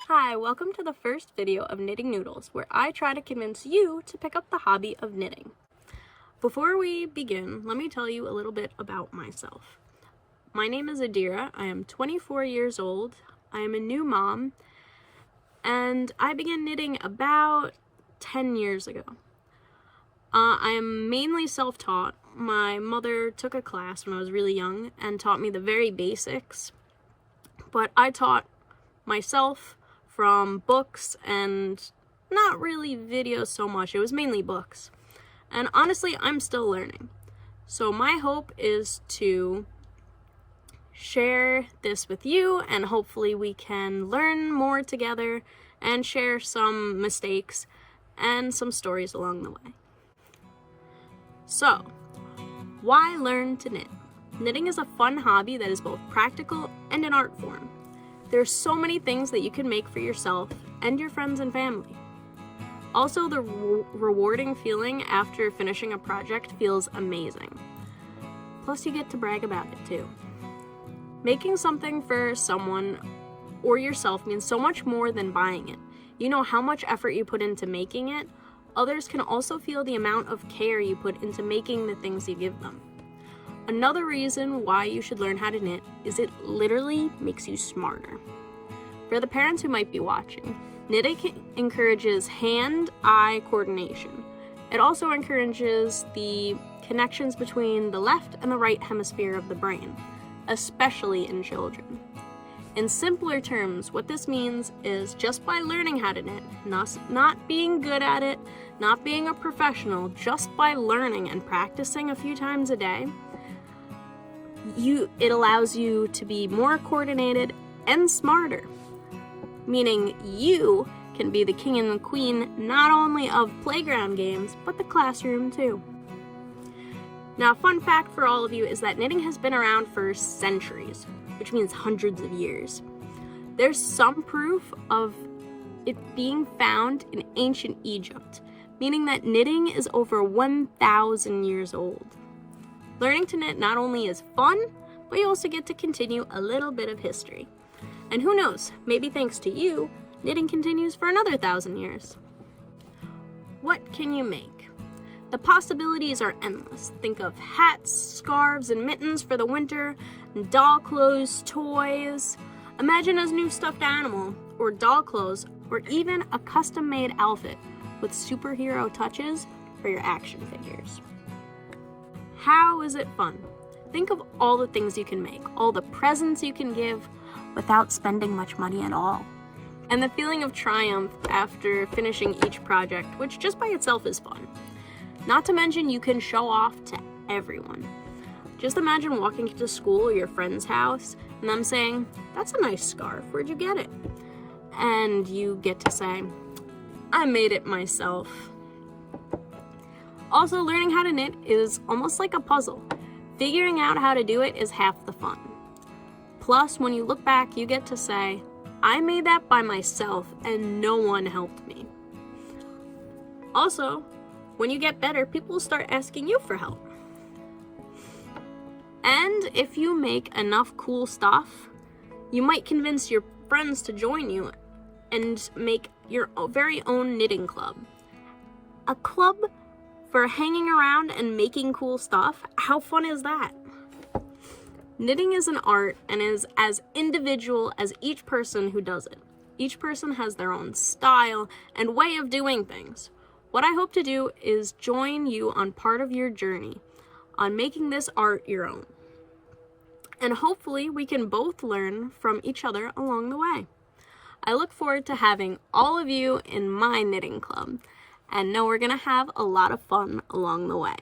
Hi, welcome to the first video of Knitting Noodles, where I try to convince you to pick up the hobby of knitting. Before we begin, let me tell you a little bit about myself. My name is Adira, I am 24 years old, I am a new mom, and I began knitting about 10 years ago. I am mainly self-taught. My mother took a class when I was really young and taught me the very basics, but I taught myself from books and not really videos so much. It was mainly books. And honestly, I'm still learning. So my hope is to share this with you, and hopefully we can learn more together and share some mistakes and some stories along the way. So, why learn to knit? Knitting is a fun hobby that is both practical and an art form. There's so many things that you can make for yourself and your friends and family. Also, the rewarding feeling after finishing a project feels amazing. Plus, you get to brag about it too. Making something for someone or yourself means so much more than buying it. You know how much effort you put into making it. Others can also feel the amount of care you put into making the things you give them. Another reason why you should learn how to knit is it literally makes you smarter. For the parents who might be watching, knitting encourages hand-eye coordination. It also encourages the connections between the left and the right hemisphere of the brain, especially in children. In simpler terms, what this means is just by learning how to knit, not being good at it, not being a professional, just by learning and practicing a few times a day, it allows you to be more coordinated and smarter, meaning you can be the king and the queen not only of playground games, but the classroom too. Now, a fun fact for all of you is that knitting has been around for centuries, which means hundreds of years. There's some proof of it being found in ancient Egypt, meaning that knitting is over 1,000 years old. Learning to knit not only is fun, but you also get to continue a little bit of history. And who knows, maybe thanks to you, knitting continues for another 1,000 years. What can you make? The possibilities are endless. Think of hats, scarves, and mittens for the winter, doll clothes, toys. Imagine a new stuffed animal, or doll clothes, or even a custom-made outfit with superhero touches for your action figures. How is it fun? Think of all the things you can make, all the presents you can give without spending much money at all. And the feeling of triumph after finishing each project, which just by itself is fun. Not to mention you can show off to everyone. Just imagine walking to school or your friend's house and them saying, "That's a nice scarf, where'd you get it?" And you get to say, "I made it myself." Also, learning how to knit is almost like a puzzle. Figuring out how to do it is half the fun. Plus, when you look back, you get to say, "I made that by myself and no one helped me." Also, when you get better, people will start asking you for help. And if you make enough cool stuff, you might convince your friends to join you and make your very own knitting club. A club for hanging around and making cool stuff. How fun is that? Knitting is an art and is as individual as each person who does it. Each person has their own style and way of doing things. What I hope to do is join you on part of your journey on making this art your own. And hopefully we can both learn from each other along the way. I look forward to having all of you in my knitting club, and know we're gonna have a lot of fun along the way.